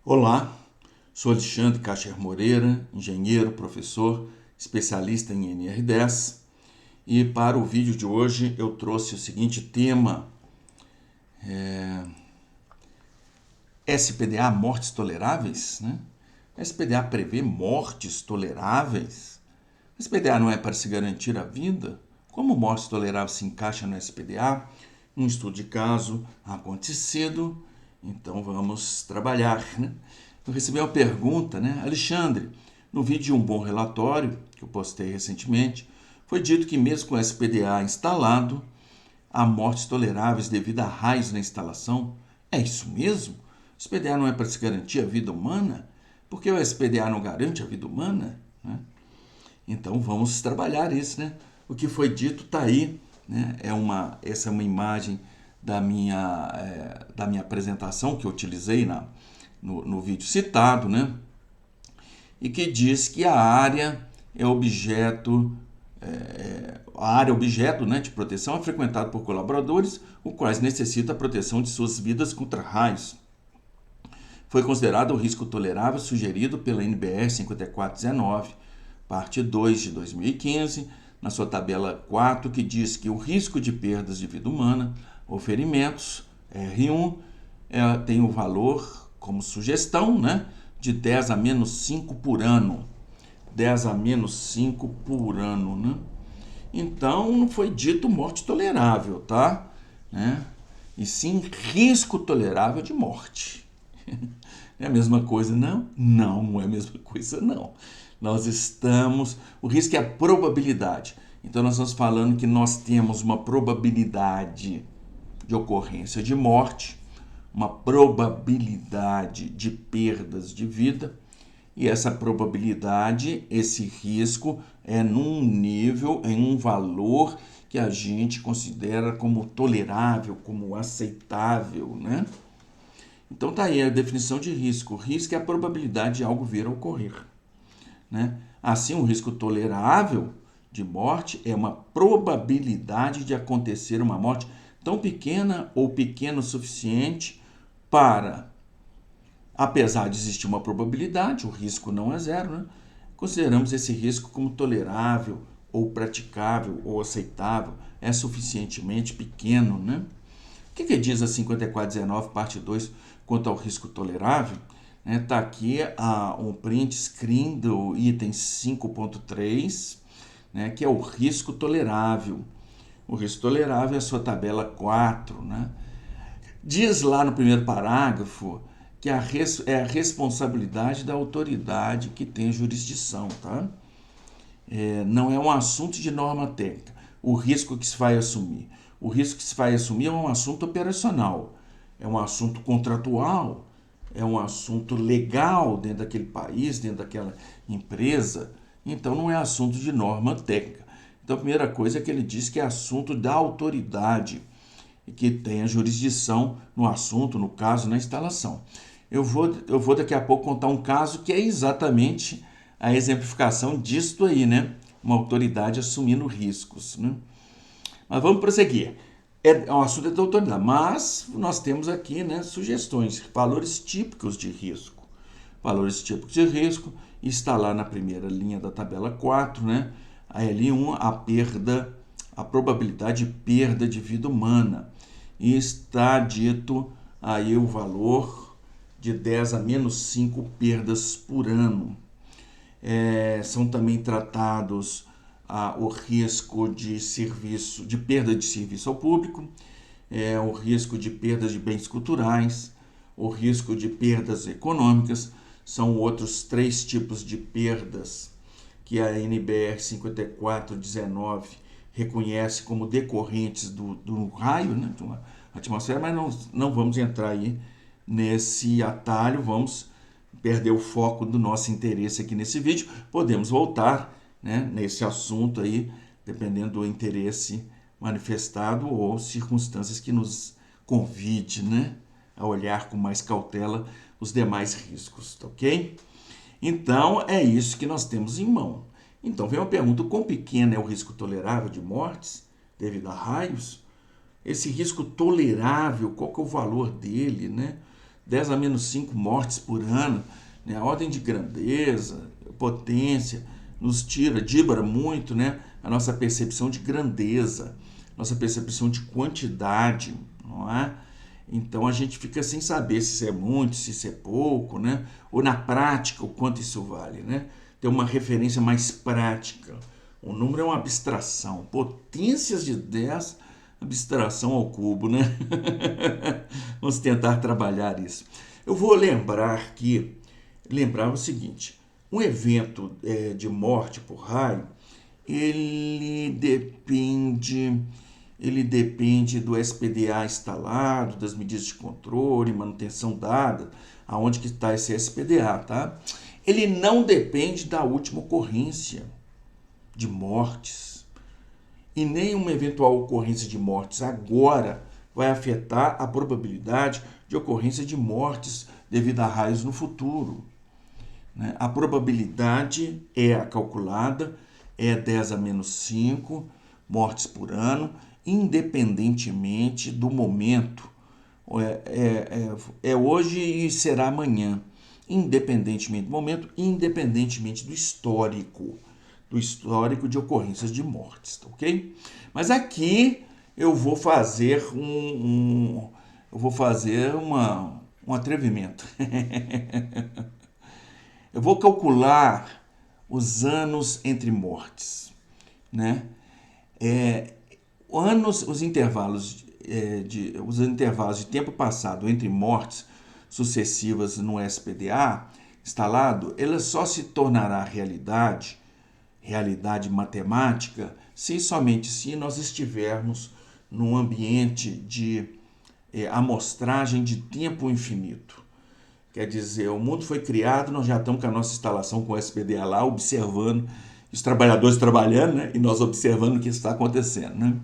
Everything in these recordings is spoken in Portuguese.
Olá, sou Alexandre Cacher Moreira, engenheiro, professor, especialista em NR10, e para o vídeo de hoje eu trouxe o seguinte tema: SPDA, mortes toleráveis, né? SPDA prevê mortes toleráveis? SPDA não é para se garantir a vida? Como mortes toleráveis se encaixa no SPDA? Um estudo de caso acontecido, então vamos trabalhar, né? Eu recebi uma pergunta, né? Alexandre, no vídeo de um bom relatório, que eu postei recentemente, foi dito que mesmo com o SPDA instalado, há mortes toleráveis devido a raios na instalação. É isso mesmo? O SPDA não é para se garantir a vida humana? Por que o SPDA não garante a vida humana? Né? Então vamos trabalhar isso, né? O que foi dito está aí, né? Essa é uma imagem da minha apresentação que eu utilizei no vídeo citado, né? E que diz que a área é objeto, né, de proteção é frequentada por colaboradores, os quais necessitam a proteção de suas vidas contra raios. Foi considerado o risco tolerável sugerido pela NBR 5419, parte 2 de 2015, na sua tabela 4, que diz que o risco de perdas de vida humana ou ferimentos, R1, tem o valor como sugestão, né, de 10 a menos 5 por ano. 10 a menos 5 por ano, né? Então, não foi dito morte tolerável, tá? Né? E sim risco tolerável de morte. É a mesma coisa, não? Não, não é a mesma coisa, não. O risco é a probabilidade. Então, nós estamos falando que nós temos uma probabilidade de ocorrência de morte, uma probabilidade de perdas de vida, e essa probabilidade, esse risco, é num nível, em um valor que a gente considera como tolerável, como aceitável, né? Então tá aí a definição de risco. Risco é a probabilidade de algo vir a ocorrer, né? Assim, um risco tolerável de morte é uma probabilidade de acontecer uma morte tão pequena ou pequena o suficiente para, apesar de existir uma probabilidade, o risco não é zero, né? Consideramos esse risco como tolerável ou praticável ou aceitável, é suficientemente pequeno, né? O que diz a 5419, parte 2, quanto ao risco tolerável? Está aqui um print screen do item 5.3, né, que é o risco tolerável. O risco tolerável é a sua tabela 4. Né? Diz lá no primeiro parágrafo que é a responsabilidade da autoridade que tem jurisdição. Tá? Não é um assunto de norma técnica, o risco que se vai assumir. O risco que se vai assumir é um assunto operacional, é um assunto contratual, é um assunto legal dentro daquele país, dentro daquela empresa. Então não é assunto de norma técnica. Então a primeira coisa é que ele diz que é assunto da autoridade e que tem a jurisdição no assunto, no caso, na instalação. Eu vou daqui a pouco contar um caso que é exatamente a exemplificação disto aí, né? Uma autoridade assumindo riscos, né? Mas vamos prosseguir. É um assunto da autoridade, mas nós temos aqui, né, sugestões, valores típicos de risco. Valores típicos de risco está lá na primeira linha da tabela 4, né? A L1, a probabilidade de perda de vida humana. E está dito aí o valor de 10 a menos 5 perdas por ano. São também tratados o risco de perda de serviço ao público, o risco de perda de bens culturais, o risco de perdas econômicas. São outros 3 tipos de perdas que a NBR 5419 reconhece como decorrentes do raio, né, de uma atmosfera, mas não vamos entrar aí nesse atalho, vamos perder o foco do nosso interesse aqui nesse vídeo. Podemos voltar, né, nesse assunto aí, dependendo do interesse manifestado ou circunstâncias que nos convide, né, a olhar com mais cautela os demais riscos, tá ok? Então, é isso que nós temos em mão. Então, vem uma pergunta: quão pequeno é o risco tolerável de mortes devido a raios? Esse risco tolerável, qual que é o valor dele, né? 10 a menos 5 mortes por ano, né? A ordem de grandeza, potência, nos tira, dibra muito, né? A nossa percepção de grandeza, nossa percepção de quantidade, não é? Então a gente fica sem saber se isso é muito, se isso é pouco, né? Ou na prática, o quanto isso vale, né? Ter uma referência mais prática. O número é uma abstração. Potências de 10, abstração ao cubo, né? Vamos tentar trabalhar isso. Eu vou lembrar o seguinte, um evento de morte por raio, ele depende do SPDA instalado, das medidas de controle, manutenção dada, aonde que está esse SPDA, tá? Ele não depende da última ocorrência de mortes. E nem uma eventual ocorrência de mortes agora vai afetar a probabilidade de ocorrência de mortes devido a raios no futuro. Né? A probabilidade é calculada, é 10 a menos 5 mortes por ano, independentemente do momento. É hoje e será amanhã. Independentemente do momento, independentemente do histórico de ocorrências de mortes, tá ok? Mas aqui eu vou fazer um atrevimento. Eu vou calcular os anos entre mortes, né? Os intervalos de tempo passado entre mortes sucessivas no SPDA instalado, ela só se tornará realidade matemática, se somente se nós estivermos num ambiente de amostragem de tempo infinito. Quer dizer, o mundo foi criado, nós já estamos com a nossa instalação com o SPDA lá, observando os trabalhadores trabalhando, né? E nós observando o que está acontecendo, né?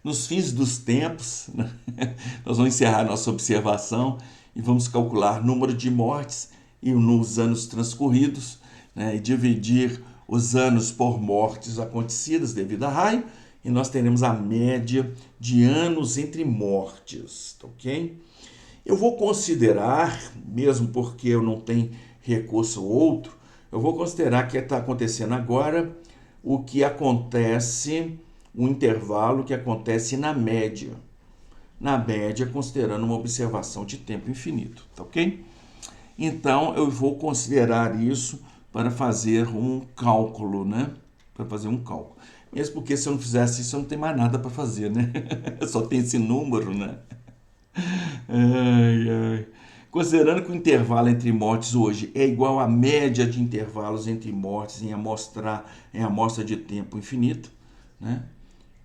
Nos fins dos tempos, né? Nós vamos encerrar nossa observação e vamos calcular o número de mortes e nos anos transcorridos, né? E dividir os anos por mortes acontecidas devido a raio, e nós teremos a média de anos entre mortes, tá ok? Eu vou considerar, mesmo porque eu não tenho recurso outro, eu vou considerar que está acontecendo agora o que acontece, um intervalo que acontece na média. Na média, considerando uma observação de tempo infinito, tá ok? Então, eu vou considerar isso para fazer um cálculo, né? Para fazer um cálculo. Mesmo porque se eu não fizesse isso, eu não tenho mais nada para fazer, né? Só tem esse número, né? Ai, ai. Considerando que o intervalo entre mortes hoje é igual à média de intervalos entre mortes em amostra de tempo infinito, né?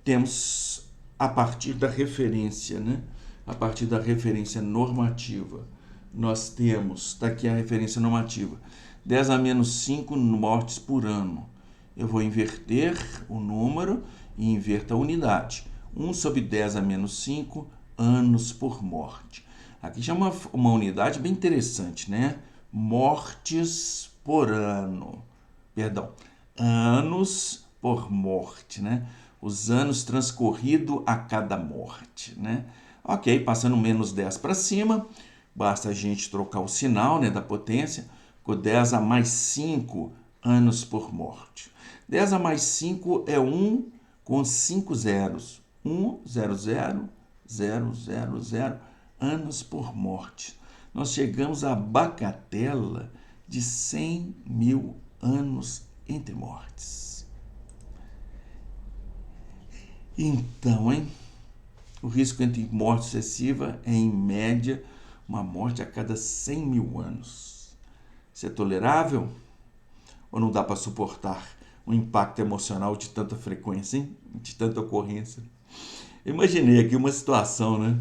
Temos a partir da referência, né? A partir da referência normativa, nós temos, está aqui a referência normativa, 10 a menos 5 mortes por ano. Eu vou inverter o número e inverto a unidade. 1 sobre 10 a menos 5 anos por morte. Aqui já é uma unidade bem interessante, né? Mortes por ano. Perdão, anos por morte, né? Os anos transcorridos a cada morte, né? Ok, passando menos 10 para cima, basta a gente trocar o sinal, né, da potência, com 10 a mais 5 anos por morte. 10 a mais 5 é 1 com 5 zeros. 1, 0, 0, 0, 0, 0 anos por morte. Nós chegamos à bagatela de 100 mil anos entre mortes. Então, hein? O risco entre morte sucessiva é, em média, uma morte a cada 100 mil anos. Isso é tolerável? Ou não dá para suportar um impacto emocional de tanta frequência, hein? De tanta ocorrência? Imaginei aqui uma situação, né,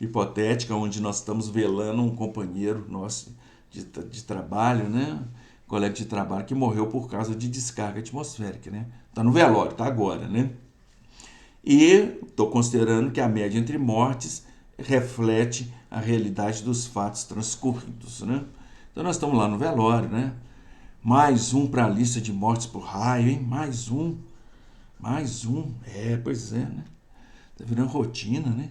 hipotética, onde nós estamos velando um companheiro nosso de trabalho, né, colega de trabalho que morreu por causa de descarga atmosférica, né? Está no velório, está agora, né? E estou considerando que a média entre mortes reflete a realidade dos fatos transcorridos, né? Então nós estamos lá no velório, né? Mais um para a lista de mortes por raio, hein? Mais um. Pois é, né? Tá virando rotina, né?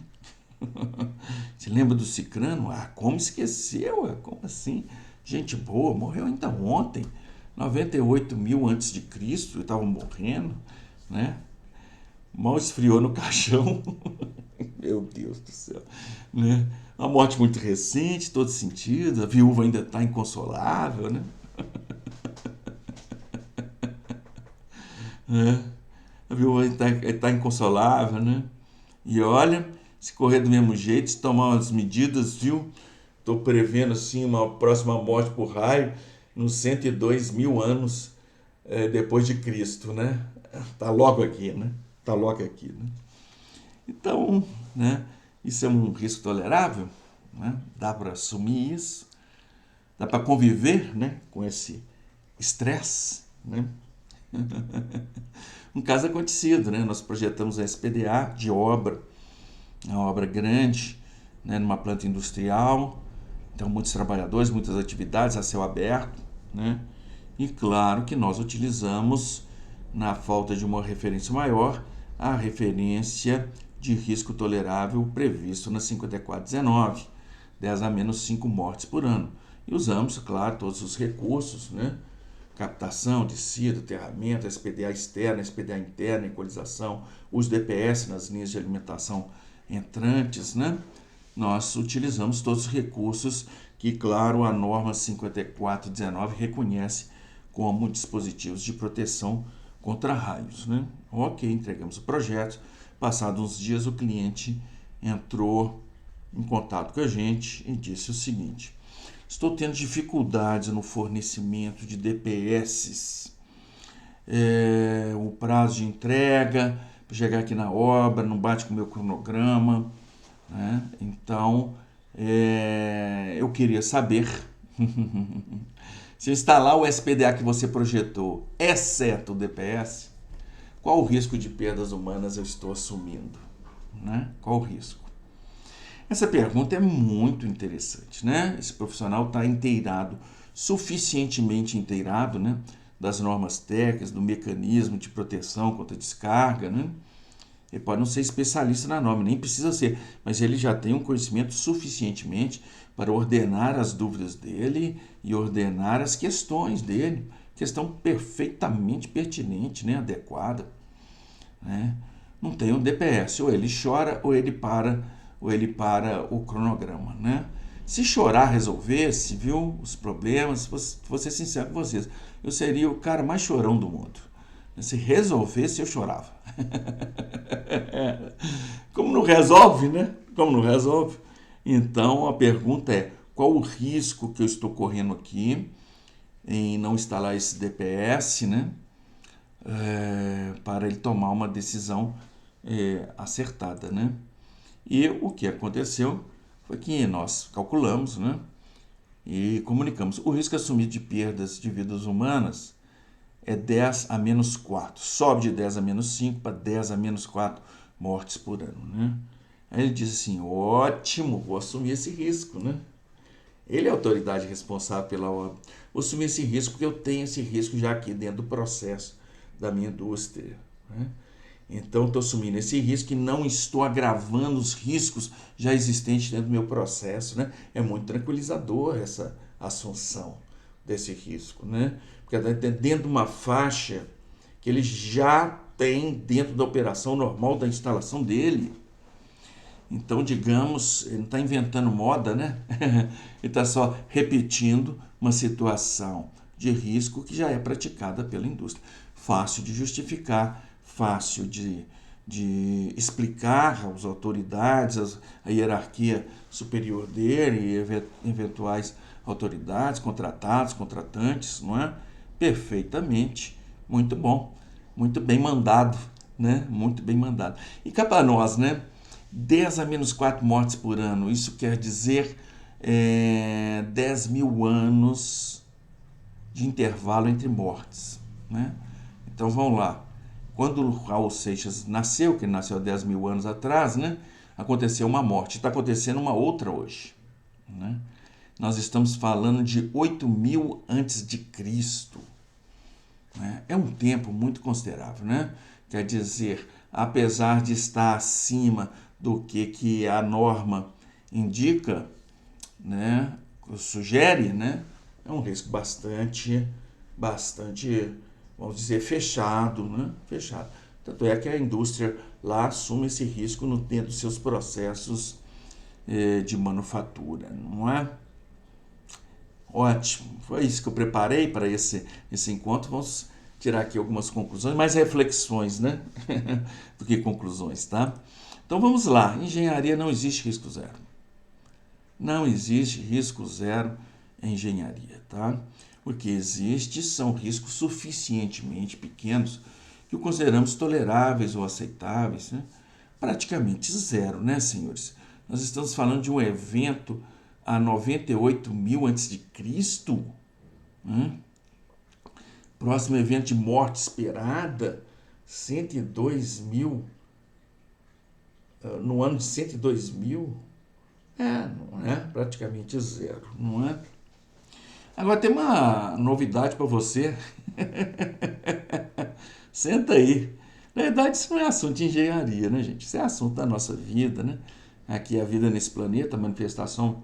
Se lembra do Cicrano? Ah, como esqueceu? Como assim? Gente boa, morreu ainda ontem. 98 mil antes de Cristo, estavam morrendo, né? Mal esfriou no caixão. Meu Deus do céu. Né? Uma morte muito recente, todo sentido. A viúva ainda está inconsolável, né? A viúva está inconsolável, né? E olha, se correr do mesmo jeito, se tomar umas medidas, viu? Estou prevendo assim uma próxima morte por raio nos 102 mil anos depois de Cristo, né? Tá logo aqui, né? Tá logo aqui, né? Então, né? Isso é um risco tolerável, né? Dá para assumir isso, dá para conviver, né? Com esse estresse, né? Um caso acontecido, né? Nós projetamos a SPDA de obra, uma obra grande, né? Numa planta industrial, então muitos trabalhadores, muitas atividades a céu aberto, né? E claro que nós utilizamos, na falta de uma referência maior, a referência de risco tolerável previsto na 5419, 10 a menos 5 mortes por ano. E usamos, claro, todos os recursos, né? Captação, descida, aterramento, SPDA externa, SPDA interna, equalização, uso do EPS nas linhas de alimentação entrantes, né? Nós utilizamos todos os recursos que, claro, a norma 5419 reconhece como dispositivos de proteção contra raios, né? Ok, entregamos o projeto. Passados uns dias, o cliente entrou em contato com a gente e disse o seguinte: estou tendo dificuldades no fornecimento de DPS. O prazo de entrega para chegar aqui na obra não bate com o meu cronograma, né? Então, eu queria saber se instalar o SPDA que você projetou, exceto o DPS, qual o risco de perdas humanas eu estou assumindo, né? Qual o risco? Essa pergunta é muito interessante, né? Esse profissional está inteirado, suficientemente inteirado, né? Das normas técnicas, do mecanismo de proteção contra descarga, né? Ele pode não ser especialista na norma, nem precisa ser, mas ele já tem um conhecimento suficientemente para ordenar as dúvidas dele e ordenar as questões dele. Questão perfeitamente pertinente, né? Adequada, né? Não tem um DPS, ou ele chora ou ele para o cronograma, né? Se chorar resolvesse, viu, os problemas, vou ser sincero com vocês, eu seria o cara mais chorão do mundo. Se resolvesse, eu chorava. Como não resolve, né? Como não resolve. Então, a pergunta é, qual o risco que eu estou correndo aqui em não instalar esse DPS, né? Para ele tomar uma decisão acertada, né? E o que aconteceu foi que nós calculamos, né? E comunicamos. O risco assumido de perdas de vidas humanas é 10 a menos 4. Sobe de 10 a menos 5 para 10 a menos 4 mortes por ano, né? Aí ele diz assim, ótimo, vou assumir esse risco, né? Ele é a autoridade responsável pela obra. Vou assumir esse risco porque eu tenho esse risco já aqui dentro do processo da minha indústria, né? Então, estou assumindo esse risco e não estou agravando os riscos já existentes dentro do meu processo, né? É muito tranquilizador essa assunção desse risco, né? Porque dentro de uma faixa que ele já tem dentro da operação normal da instalação dele. Então, digamos, ele não está inventando moda, né? Ele está só repetindo uma situação de risco que já é praticada pela indústria. Fácil de justificar, fácil de explicar às autoridades, a hierarquia superior dele e eventuais autoridades, contratados, contratantes, não é? Perfeitamente, muito bom, muito bem mandado, né? Muito bem mandado. E cá para nós, né? 10 a menos 4 mortes por ano, isso quer dizer 10 mil anos de intervalo entre mortes, né? Então vamos lá. Quando o Raul Seixas nasceu, que ele nasceu há 10 mil anos atrás, né? Aconteceu uma morte. Está acontecendo uma outra hoje, né? Nós estamos falando de 8 mil antes de Cristo. Né? É um tempo muito considerável, né? Quer dizer, apesar de estar acima do que a norma indica, né, sugere, né, é um risco bastante, vamos dizer, fechado, né, fechado. Tanto é que a indústria lá assume esse risco dentro dos seus processos de manufatura, não é? Ótimo, foi isso que eu preparei para esse encontro. Vamos tirar aqui algumas conclusões, mais reflexões, né? do que conclusões, tá? Então vamos lá, engenharia não existe risco zero. Não existe risco zero em engenharia, tá? O que existe são riscos suficientemente pequenos que consideramos toleráveis ou aceitáveis, né? Praticamente zero, né, senhores? Nós estamos falando de um evento a 98.000 a.C., né? Próximo evento de morte esperada, 102.000, no ano de 102.000, não é? Praticamente zero, não é? Agora tem uma novidade para você. Senta aí. Na verdade, isso não é assunto de engenharia, né, gente? Isso é assunto da nossa vida, né? Aqui é a vida nesse planeta, a manifestação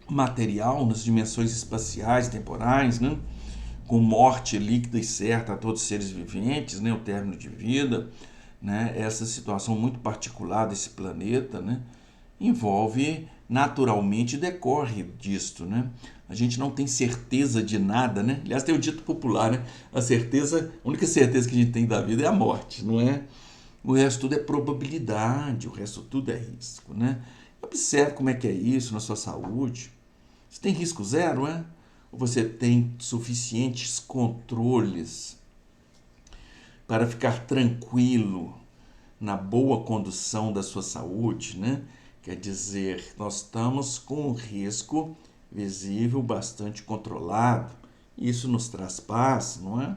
material nas dimensões espaciais, temporais, né? Com morte líquida e certa a todos os seres viventes, né? O término de vida, né? Essa situação muito particular desse planeta, né? Envolve naturalmente, decorre disto, né? A gente não tem certeza de nada, né? Aliás, tem o dito popular, né? A única certeza que a gente tem da vida é a morte, não é? O resto tudo é probabilidade, o resto tudo é risco, né? Observe como é que é isso na sua saúde. Você tem risco zero, é? Ou você tem suficientes controles para ficar tranquilo na boa condução da sua saúde, né? Quer dizer, nós estamos com um risco visível bastante controlado. Isso nos traz paz, não é?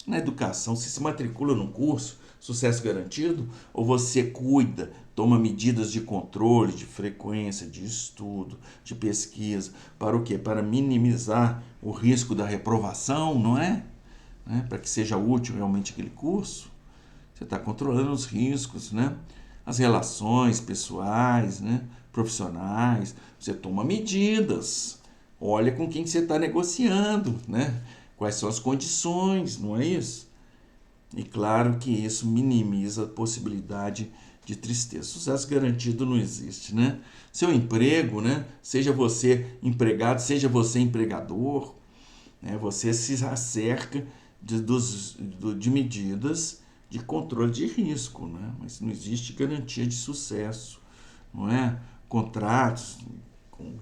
Na educação, você se matricula num curso, sucesso garantido, ou você cuida, toma medidas de controle, de frequência, de estudo, de pesquisa, para o quê? Para minimizar o risco da reprovação, não é? Para que seja útil realmente aquele curso. Você está controlando os riscos, né? As relações pessoais, né? Profissionais. Você toma medidas. Olha com quem você está negociando, né? Quais são as condições, não é isso? E claro que isso minimiza a possibilidade de tristeza. Sucesso garantido não existe, né? Seu emprego, né? Seja você empregado, seja você empregador, né? Você se acerca de medidas de controle de risco, né? Mas não existe garantia de sucesso, não é? Contratos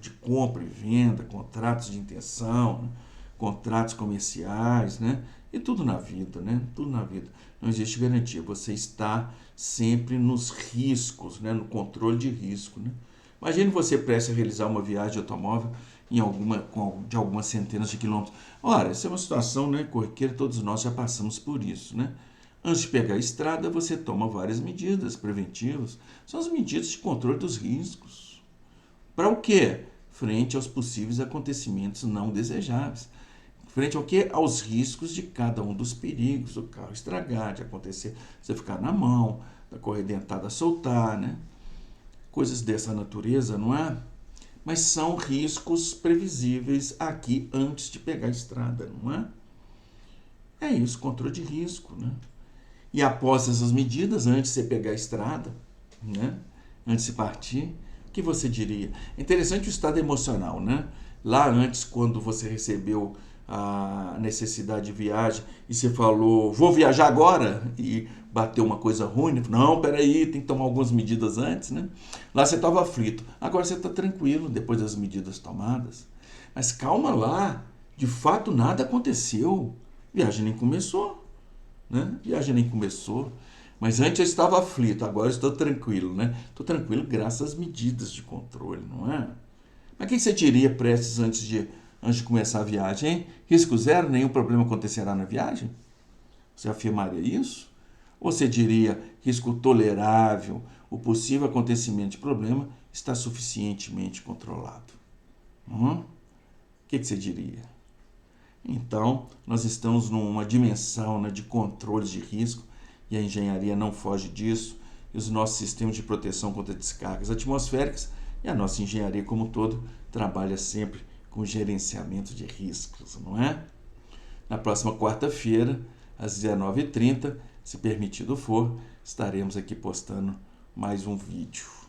de compra e venda, contratos de intenção, né? Contratos comerciais, né? E tudo na vida, né? Tudo na vida. Não existe garantia. Você está sempre nos riscos, né? No controle de risco, né? Imagine você prestes a realizar uma viagem de automóvel de algumas centenas de quilômetros. Ora, essa é uma situação, né, corriqueira, todos nós já passamos por isso, né? Antes de pegar a estrada, você toma várias medidas preventivas. São as medidas de controle dos riscos. Para o quê? Frente aos possíveis acontecimentos não desejáveis. Frente ao quê? Aos riscos de cada um dos perigos. O carro estragar, de acontecer, você ficar na mão, da correia dentada soltar, né? Coisas dessa natureza, não é? Mas são riscos previsíveis aqui antes de pegar a estrada, não é? É isso, controle de risco, né? E após essas medidas, antes de você pegar a estrada, né? Antes de partir, o que você diria? É interessante o estado emocional, né? Lá antes, quando você recebeu a necessidade de viagem e você falou, vou viajar agora, e bateu uma coisa ruim, não, peraí, tem que tomar algumas medidas antes, né? Lá você estava aflito, agora você está tranquilo depois das medidas tomadas. Mas calma lá, de fato nada aconteceu, viagem nem começou, né? Viagem nem começou. Mas antes eu estava aflito, agora eu estou tranquilo, né? Estou tranquilo graças às medidas de controle, não é? Mas o que você diria prestes antes de começar a viagem, hein? Risco zero, nenhum problema acontecerá na viagem? Você afirmaria isso? Ou você diria risco tolerável, o possível acontecimento de problema está suficientemente controlado? O que você diria? Então, nós estamos numa dimensão, né, de controles de risco, e a engenharia não foge disso. e os nossos sistemas de proteção contra descargas atmosféricas, e a nossa engenharia como um todo trabalha sempre com gerenciamento de riscos, não é? Na próxima quarta-feira, às 19h30, se permitido for, estaremos aqui postando mais um vídeo.